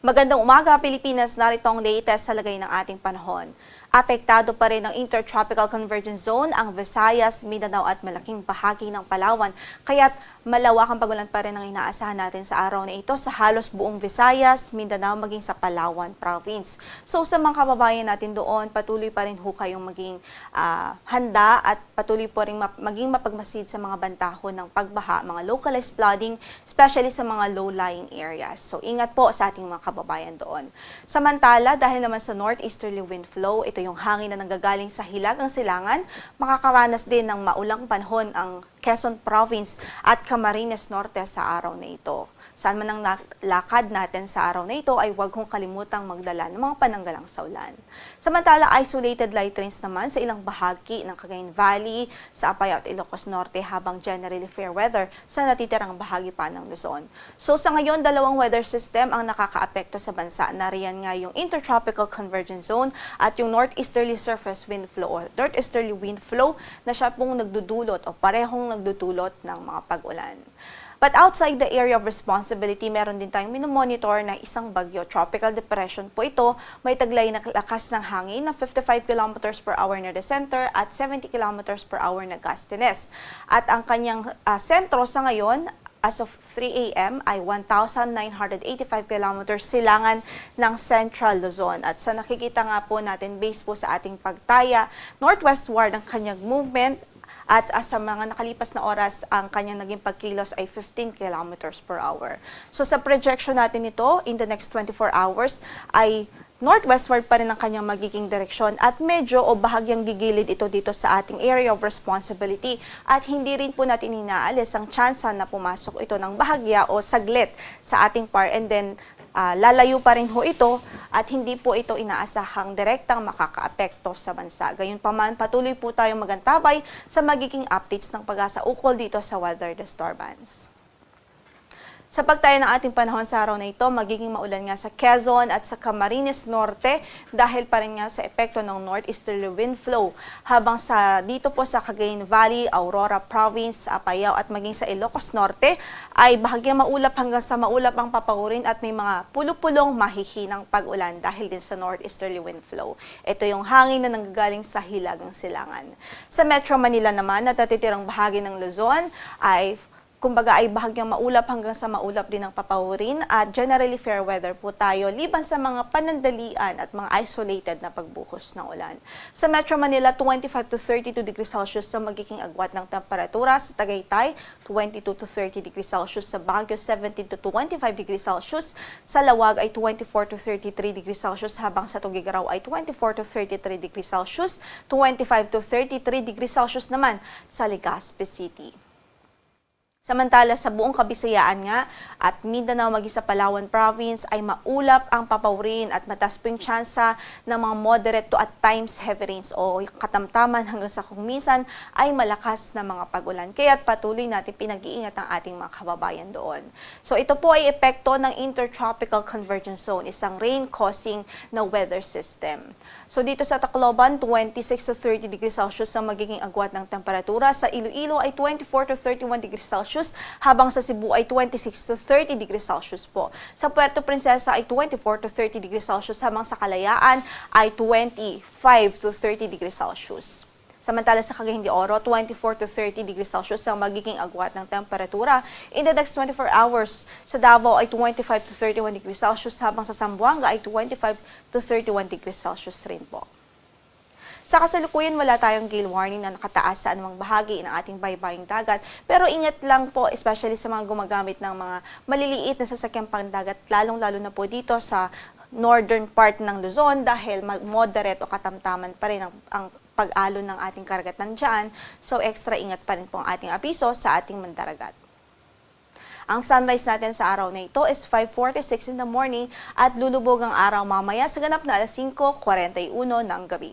Magandang umaga, Pilipinas. Narito ang latest sa lagay ng ating panahon. Apektado pa rin ng Intertropical Convergence Zone ang Visayas, Mindanao at malaking bahagi ng Palawan. Kaya't malawakang pagulan pa rin ang inaasahan natin sa araw na ito sa halos buong Visayas, Mindanao maging sa Palawan Province. So sa mga kababayan natin doon, patuloy pa rin ho kayong maging handa at patuloy po rin maging mapagmasid sa mga bantahon ng pagbaha, mga localized flooding, especially sa mga low-lying areas. So ingat po sa ating mga kababayan doon. Samantala, dahil naman sa northeasterly wind flow, ito yung hangin na nanggagaling sa Hilagang Silangan, makakaranas din ng maulang panahon ang Quezon Province at Camarines Norte sa araw na ito. Saan man ang lakad natin sa araw na ito ay huwag kong kalimutang magdala ng mga pananggalang sa ulan. Samantala, isolated light rains naman sa ilang bahagi ng Cagayan Valley, sa Apayao at Ilocos Norte habang generally fair weather sa natitirang bahagi pa ng Luzon. So sa ngayon, dalawang weather system ang nakakaapekto sa bansa. Nariyan nga yung Intertropical Convergence Zone at yung Northeasterly Surface Wind Flow o Northeasterly Wind Flow na siya pong nagdudulot o parehong nagdudulot ng mga pag-ulan. But outside the area of responsibility, meron din tayong minomonitor na isang bagyo. Tropical depression po ito. May taglay na lakas ng hangin na 55 km per hour near the center at 70 km per hour na gustiness. At ang kanyang sentro sa ngayon, as of 3 a.m. ay 1,985 km silangan ng Central Luzon. At sa nakikita nga po natin, based po sa ating pagtaya, northwestward ang kanyang movement. At sa mga nakalipas na oras, ang kanyang naging pagkilos ay 15 kilometers per hour. So sa projection natin ito, in the next 24 hours, ay northwestward pa rin ang kanyang magiging direksyon at medyo o bahagyang gigilid ito dito sa ating area of responsibility. At hindi rin po natin inaalis ang tsansa na pumasok ito ng bahagya o saglit sa ating par and then lalayo pa rin ho ito at hindi po ito inaasahang direktang makakaapekto sa bansa. Gayunpaman, patuloy po tayong magantabay sa magiging updates ng Pag-asa ukol dito sa weather disturbance. Sa pagtaya ng ating panahon sa araw na ito, magiging maulan nga sa Quezon at sa Camarines Norte dahil pa rin nga sa epekto ng northeasterly wind flow. Habang dito po sa Cagayan Valley, Aurora Province, Apayao at maging sa Ilocos Norte ay bahagyang maulap hanggang sa maulap ang papagurin at may mga pulupulong mahihinang pag-ulan dahil din sa northeasterly wind flow. Ito yung hangin na nanggagaling sa Hilagang Silangan. Sa Metro Manila naman, natitirang bahagi ng Luzon ay kumbaga ay bahagyang maulap hanggang sa maulap din ang papawirin at generally fair weather po tayo liban sa mga panandalian at mga isolated na pagbuhos ng ulan. Sa Metro Manila, 25 to 32 degrees Celsius sa magiging agwat ng temperatura. Sa Tagaytay, 22 to 30 degrees Celsius. Sa Baguio, 17 to 25 degrees Celsius. Sa Lawag ay 24 to 33 degrees Celsius habang sa Tuguegarao ay 24 to 33 degrees Celsius. 25 to 33 degrees Celsius naman sa Legazpi City. Samantala sa buong Kabisayaan nga at Mindanao maging sa Palawan Province ay maulap ang papawirin at mataas po yung tsansa ng mga moderate to at times heavy rains o katamtaman hanggang sa kung minsan ay malakas na mga pag-ulan. Kaya't patuloy natin pinag-iingat ang ating mga kababayan doon. So ito po ay epekto ng Intertropical Convergence Zone, isang rain-causing na weather system. So dito sa Tacloban, 26 to 30 degrees Celsius ang magiging agwat ng temperatura. Sa Iloilo ay 24 to 31 degrees Celsius. Habang sa Cebu ay 26 to 30 degrees Celsius po. Sa Puerto Princesa ay 24 to 30 degrees Celsius habang sa Kalayaan ay 25 to 30 degrees Celsius. Samantala sa Cagayan de Oro, 24 to 30 degrees Celsius ang magiging agwat ng temperatura. In the next 24 hours, sa Davao ay 25 to 31 degrees Celsius habang sa Zamboanga ay 25 to 31 degrees Celsius rin po. Sa kasalukuyan, wala tayong gale warning na nakataas sa anumang bahagi ng ating baybaying dagat. Pero ingat lang po, especially sa mga gumagamit ng mga maliliit na sasakyang pangdagat, lalong-lalo na po dito sa northern part ng Luzon dahil moderate o katamtaman pa rin ang pag-alon ng ating karagatan dyan. So extra ingat pa rin po ang ating abiso sa ating mandaragat. Ang sunrise natin sa araw na ito is 5:46 in the morning at lulubog ang araw mamaya sa ganap na alas 5:41 ng gabi.